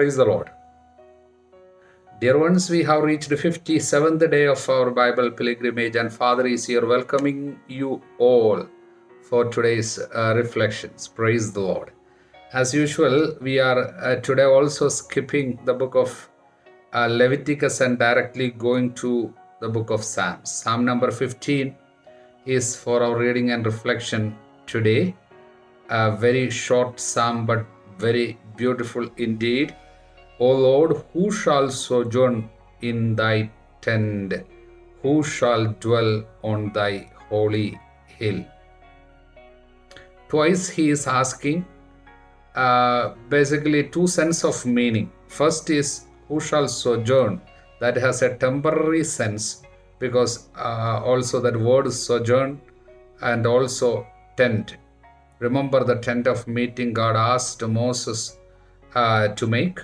Praise the Lord. Dear ones, we have reached the 57th day of our Bible pilgrimage, and Father is here welcoming you all for today's reflections. Praise the Lord. As usual, we are today also skipping the book of Leviticus and directly going to the book of Psalms. Psalm number 15 is for our reading and reflection today. A very short psalm, but very beautiful indeed. O Lord, who shall sojourn in thy tent? Who shall dwell on thy holy hill? Twice he is asking basically two sense of meaning. First is who shall sojourn. That has a temporary sense because also that word is sojourn and also tent. Remember the tent of meeting God asked Moses to make.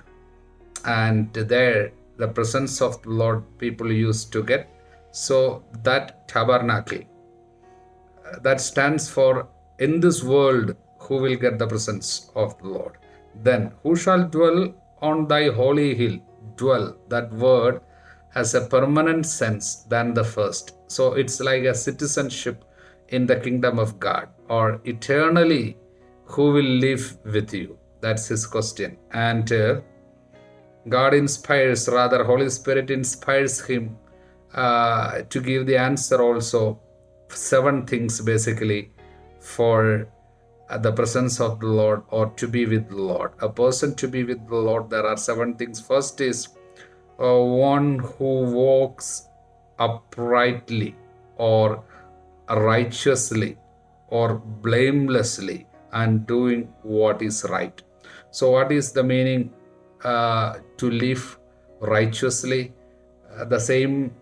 And there the presence of the Lord people used to get. So that tabernacle, that stands for in this world who will get the presence of the Lord. Then who shall dwell on thy holy hill? Dwell, that word has a permanent sense than the first. So it's like a citizenship in the kingdom of God, or eternally who will live with you? That's his question. And God inspires, rather Holy Spirit inspires him to give the answer also. 7 things basically for the presence of the Lord or to be with the Lord. A person to be with the Lord, there are 7 things. First is one who walks uprightly or righteously or blamelessly and doing what is right. So what is the meaning to live righteously? The same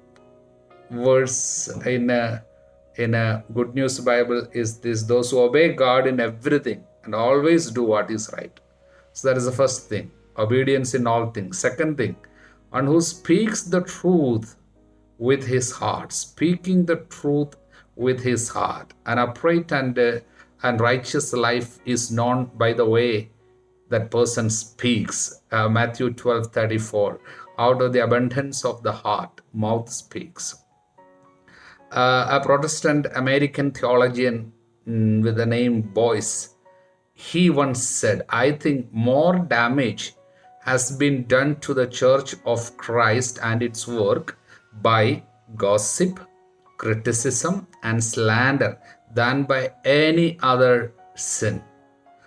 verse in a Good News Bible is this: those who obey God in everything and always do what is right. So that is the first thing, obedience in all things. Second thing, and who speaks the truth with his heart, speaking the truth with his heart. An upright and righteous life is known by the way that person speaks. Matthew 12:34, out of the abundance of the heart, mouth speaks. A Protestant American theologian with the name Boyce, he once said, I think more damage has been done to the Church of Christ and its work by gossip, criticism, and slander than by any other sin.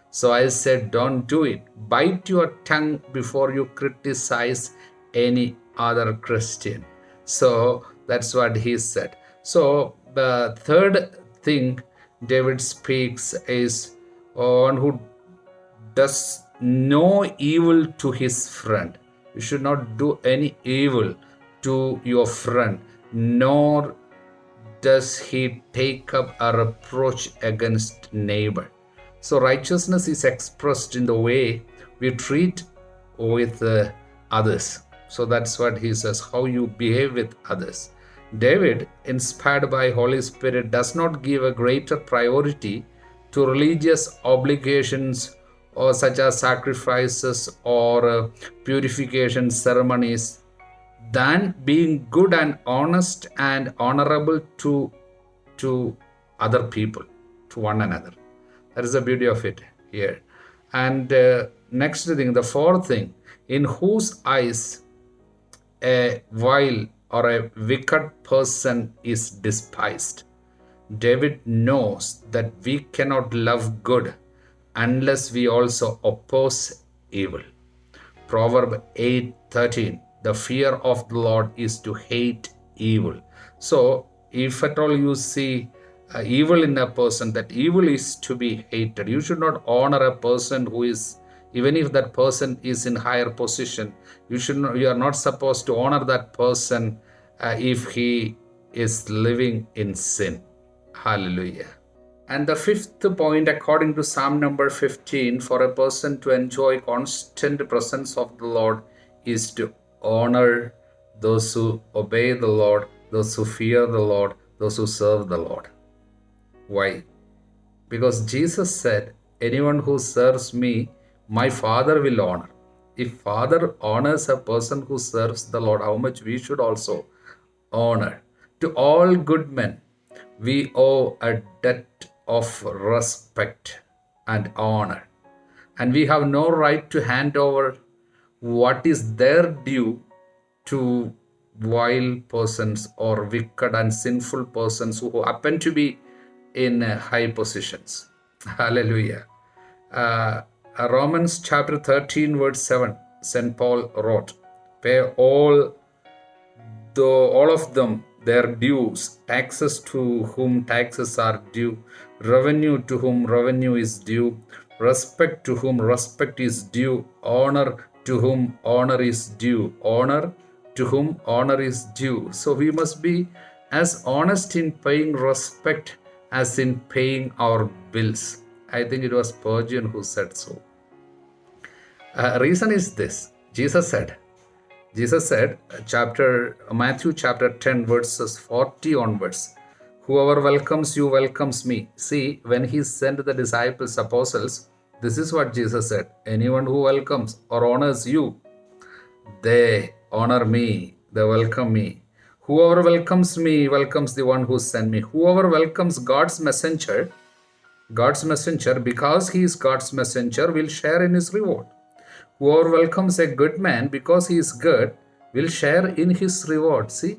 So I said, don't do it. Bite your tongue before you criticize any other Christian. So that's what he said. So the third thing David speaks is one who does no evil to his friend. You should not do any evil to your friend, nor does he take up a reproach against neighbor. So righteousness is expressed in the way we treat with others. So that's what he says, how you behave with others. David, inspired by Holy Spirit, does not give a greater priority to religious obligations or such as sacrifices or purification ceremonies than being good and honest and honorable to other people, to one another. That is the beauty of it here. And next thing, the fourth thing, in whose eyes a vile or a wicked person is despised. David knows that we cannot love good unless we also oppose evil. Proverb 8:13, the fear of the Lord is to hate evil. So if at all you see evil in a person, that evil is to be hated. You should not honor a person who is, even if that person is in higher position, you are not supposed to honor that person if he is living in sin. Hallelujah. And the fifth point, according to Psalm number 15, for a person to enjoy constant presence of the Lord is to honor those who obey the Lord, those who fear the Lord, those who serve the Lord. Why? Because Jesus said, anyone who serves me, my Father will honor. if Father honors a person who serves the Lord, how much we should also honor. To all good men, we owe a debt of respect and honor. And we have no right to hand over what is their due to vile persons or wicked and sinful persons who happen to be in high positions. Hallelujah. Romans chapter 13 verse 7, St. Paul wrote, pay all of them their dues, taxes to whom taxes are due, revenue to whom revenue is due, respect to whom respect is due, honor to whom honor is due, honor to whom honor is due. So we must be as honest in paying respect as in paying our bills. I think it was Spurgeon who said so. Reason is this. Jesus said, Matthew chapter 10 verses 40 onwards, whoever welcomes you welcomes me. See, when he sent the disciples, apostles, this is what Jesus said. Anyone who welcomes or honors you, they honor me, they welcome me. Whoever welcomes me welcomes the one who sent me. Whoever welcomes God's messenger, because he is God's messenger, will share in his reward. Whoever welcomes a good man because he is good will share in his reward. See,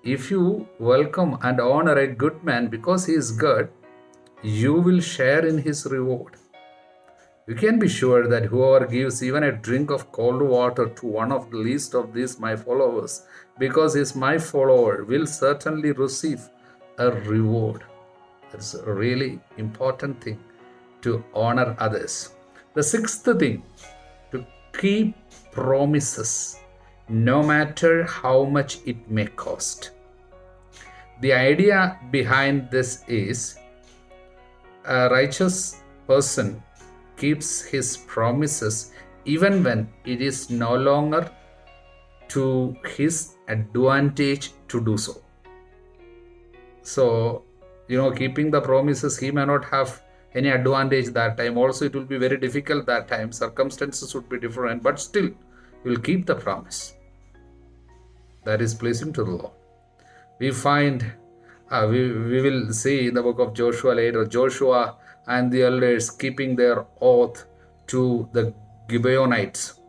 if you welcome and honor a good man because he is good, you will share in his reward. You can be sure that whoever gives even a drink of cold water to one of the least of these my followers, because he is my follower, will certainly receive a reward. That's a really important thing, to honor others. The sixth thing, to keep promises, no matter how much it may cost. The idea behind this is a righteous person keeps his promises even when it is no longer to his advantage to do so. So, keeping the promises, he may not have any advantage that time. Also, it will be very difficult that time. Circumstances would be different, but still, you will keep the promise. That is pleasing to the Lord. We find, we will see in the book of Joshua later, Joshua and the elders keeping their oath to the Gibeonites.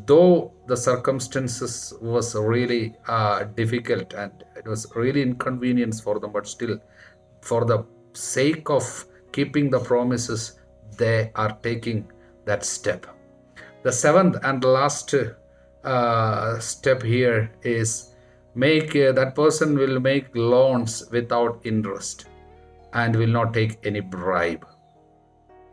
Though the circumstances was really difficult and it was really inconvenience for them, but still, for the sake of keeping the promises, they are taking that step. The seventh and last step here is that person will make loans without interest and will not take any bribe.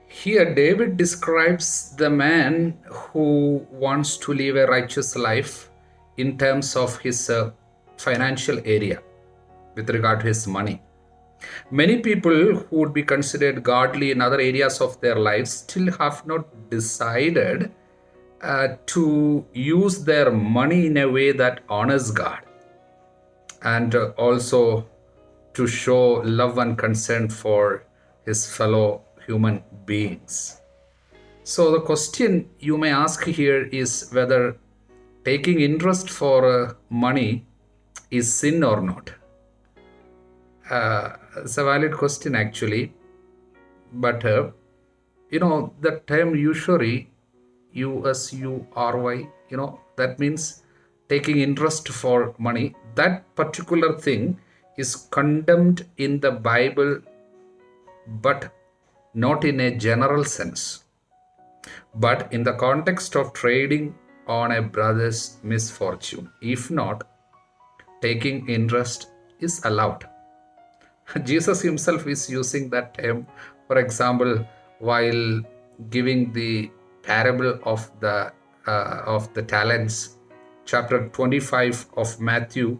Here David describes the man who wants to live a righteous life in terms of his financial area with regard to his money. Many people who would be considered godly in other areas of their lives still have not decided to use their money in a way that honors God, and also to show love and concern for his fellow human beings. So the question you may ask here is whether taking interest for money is sin or not. It's a valid question actually, but the term usury, USURY, that means taking interest for money. That particular thing is condemned in the Bible, but not in a general sense, but in the context of trading on a brother's misfortune. If not, taking interest is allowed. Jesus himself is using that term. For example, while giving the parable of the talents, chapter 25 of Matthew,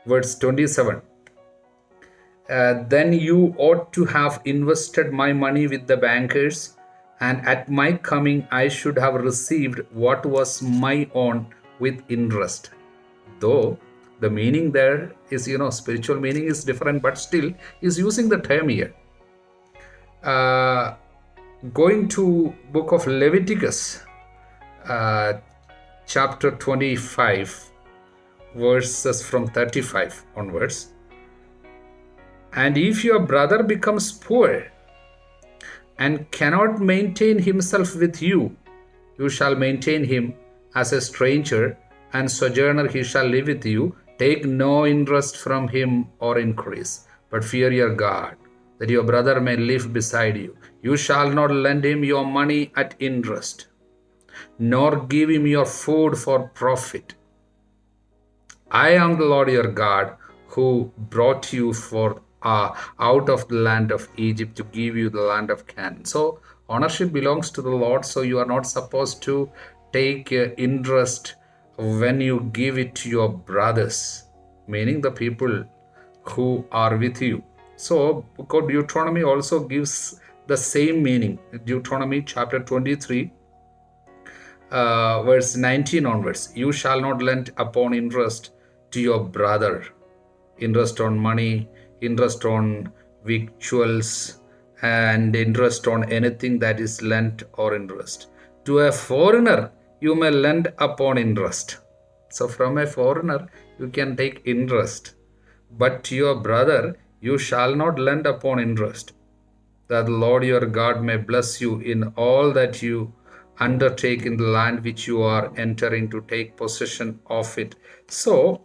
verse 27. Then you ought to have invested my money with the bankers, and at my coming I should have received what was my own with interest. Though the meaning there is, spiritual meaning is different, but still is using the term here. Going to book of Leviticus, chapter 25, verses from 35 onwards. And if your brother becomes poor and cannot maintain himself with you, you shall maintain him as a stranger and sojourner he shall live with you. Take no interest from him or increase, but fear your God, that your brother may live beside you. You shall not lend him your money at interest, nor give him your food for profit. I am the Lord your God, who brought you forth out of the land of Egypt to give you the land of Canaan. So ownership belongs to the Lord, so you are not supposed to take interest when you give it to your brothers, meaning the people who are with you. So book of Deuteronomy also gives the same meaning. Deuteronomy chapter 23, verse 19 onwards. You shall not lend upon interest to your brother, interest on money, interest on victuals, and interest on anything that is lent or interest. To a foreigner, you may lend upon interest. So from a foreigner, you can take interest. But to your brother, you shall not lend upon interest, that the Lord your God may bless you in all that you undertake in the land which you are entering to take possession of it. So,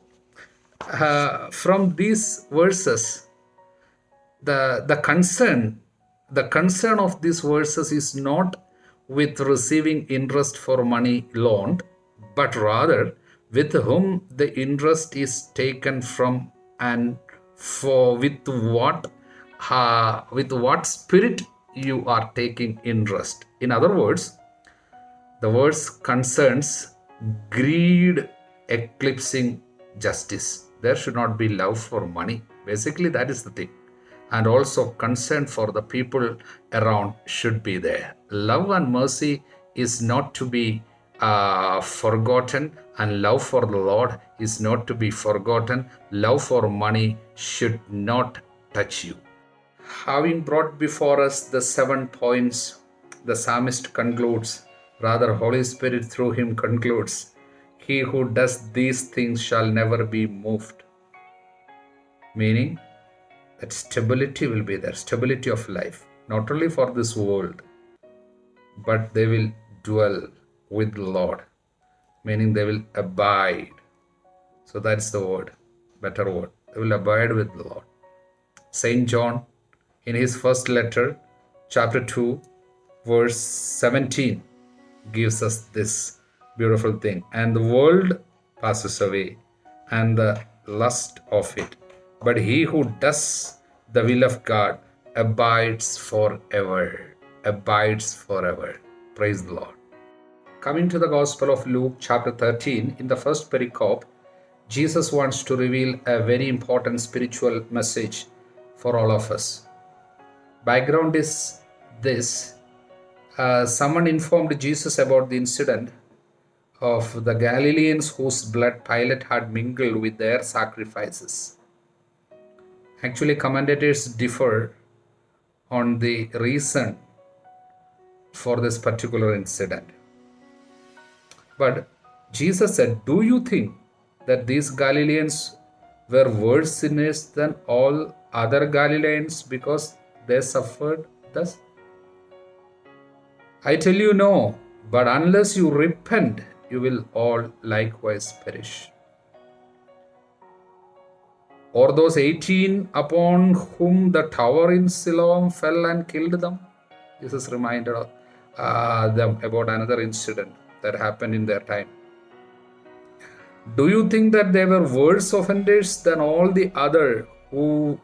from these verses, the concern of these verses is not with receiving interest for money loaned, but rather with whom the interest is taken from, and for with what spirit you are taking interest. In other words, the verse concerns greed eclipsing justice. There should not be love for money. Basically, that is the thing. And also concern for the people around should be there. Love and mercy is not to be forgotten, and love for the Lord is not to be forgotten. Love for money should not touch you. Having brought before us the 7 points, the psalmist concludes, rather Holy Spirit through him concludes, he who does these things shall never be moved. Meaning that stability will be there, stability of life, not only for this world, but they will dwell with the Lord, meaning they will abide. So that's the word, better word. They will abide with the Lord. Saint John, in his first letter, chapter 2, verse 17, gives us this beautiful thing. And the world passes away, and the lust of it. But he who does the will of God abides forever. Abides forever. Praise the Lord. Coming to the Gospel of Luke, chapter 13, in the first pericope, Jesus wants to reveal a very important spiritual message for all of us. Background is this. Someone informed Jesus about the incident of the Galileans whose blood Pilate had mingled with their sacrifices. Actually, commentators differ on the reason for this particular incident. But Jesus said, do you think that these Galileans were worse sinners than all other Galileans because they suffered thus? I tell you no, but unless you repent, you will all likewise perish. Or those 18 upon whom the tower in Siloam fell and killed them? Jesus reminded them about another incident that happened in their time. Do you think that they were worse offenders than all the other who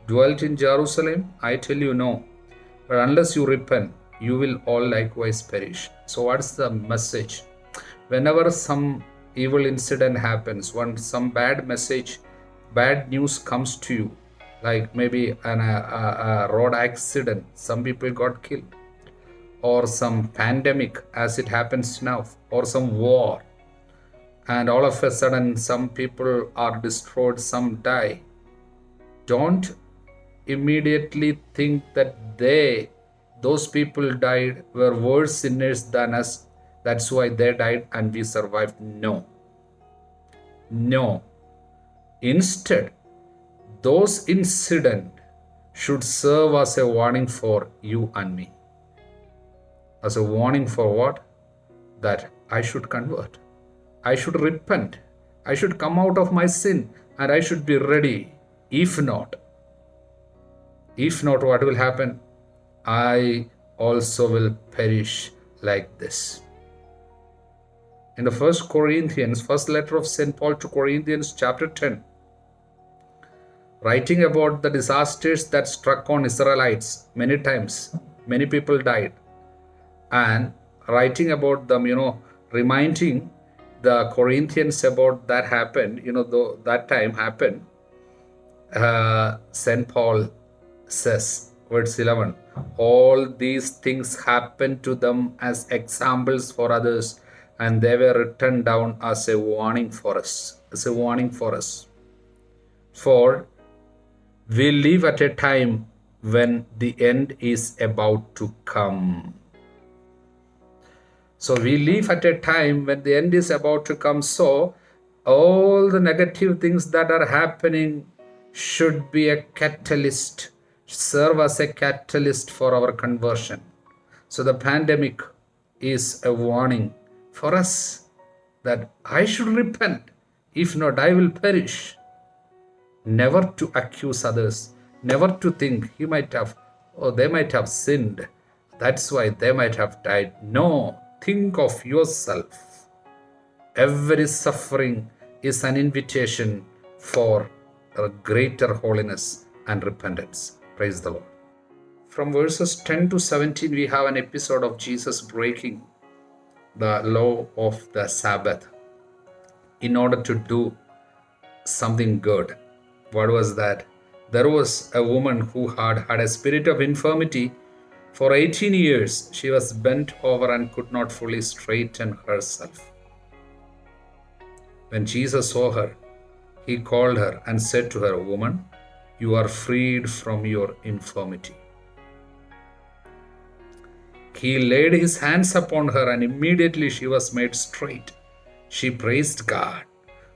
dwelt in Jerusalem? I tell you no. But unless you repent, you will all likewise perish. So what's the message? Whenever some evil incident happens, when some bad message, bad news comes to you, like maybe a road accident, some people got killed, or some pandemic as it happens now, or some war, and all of a sudden some people are destroyed, some die. Don't immediately think that those people died were worse sinners than us, That's why they died and we survived. No. No. Instead, those incidents should serve as a warning for you and me. As a warning for what? That I should convert. I should repent. I should come out of my sin and I should be ready. If not, what will happen? I also will perish like this. In the first letter of St. Paul to Corinthians, chapter 10, writing about the disasters that struck on Israelites many times, many people died, and writing about them, reminding the Corinthians about that happened, though that time happened, St. Paul says, verse 11, all these things happened to them as examples for others, and they were written down as a warning for us. For we live at a time when the end is about to come. So we live at a time when the end is about to come. So all the negative things that are happening should be a catalyst, serve as a catalyst for our conversion. So the pandemic is a warning for us that I should repent. If not, I will perish. Never to accuse others, never to think they might have sinned. That's why they might have died. No, think of yourself. Every suffering is an invitation for a greater holiness and repentance. Praise the Lord. From verses 10 to 17, we have an episode of Jesus breaking the law of the Sabbath in order to do something good. What was that? There was a woman who had a spirit of infirmity for 18 years. She was bent over and could not fully straighten herself. When Jesus saw her, he called her and said to her, "Woman, you are freed from your infirmity." He laid his hands upon her and immediately she was made straight. She praised God.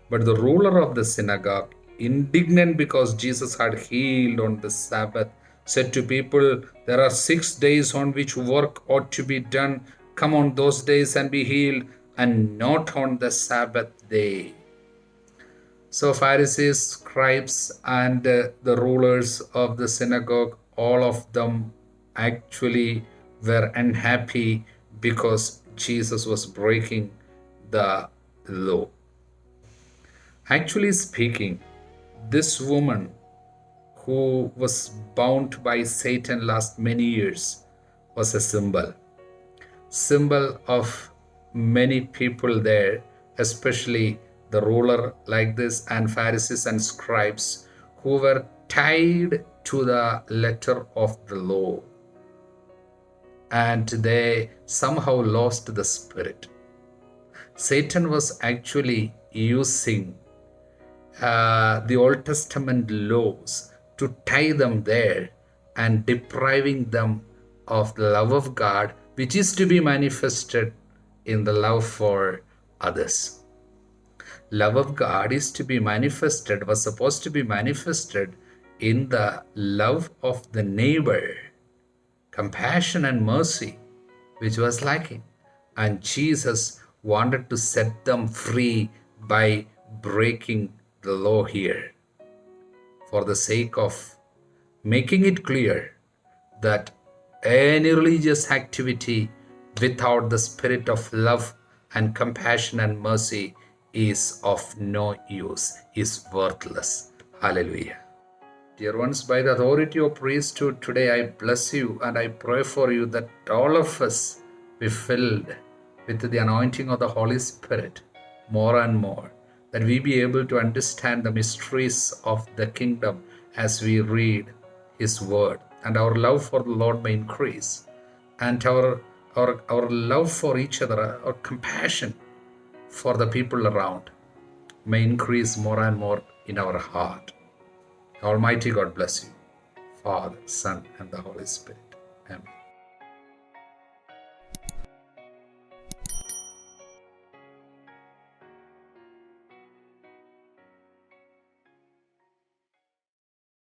But the ruler of the synagogue, indignant because Jesus had healed on the Sabbath, said to people, "There are 6 days on which work ought to be done. Come on those days and be healed, and not on the Sabbath day." So Pharisees, scribes, and the rulers of the synagogue, all of them actually were unhappy because Jesus was breaking the law. Actually speaking, this woman who was bound by Satan last many years was a symbol of many people there, especially the ruler like this and Pharisees and scribes who were tied to the letter of the law, and they somehow lost the spirit. Satan was actually using the Old Testament laws to tie them there and depriving them of the love of God, which is to be manifested in the love for others. Love of God is to be manifested, was supposed to be manifested in the love of the neighbor, compassion and mercy, which was lacking. And Jesus wanted to set them free by breaking the law here, for the sake of making it clear that any religious activity without the spirit of love and compassion and mercy is of no use, is worthless. Hallelujah. Dear ones, by the authority of priesthood, today I bless you and I pray for you that all of us be filled with the anointing of the Holy Spirit more and more, that we be able to understand the mysteries of the kingdom as we read His word, and our love for the Lord may increase, and our love for each other, our compassion for the people around may increase more and more in our heart. Almighty God bless you, Father, Son, and the Holy Spirit. Amen.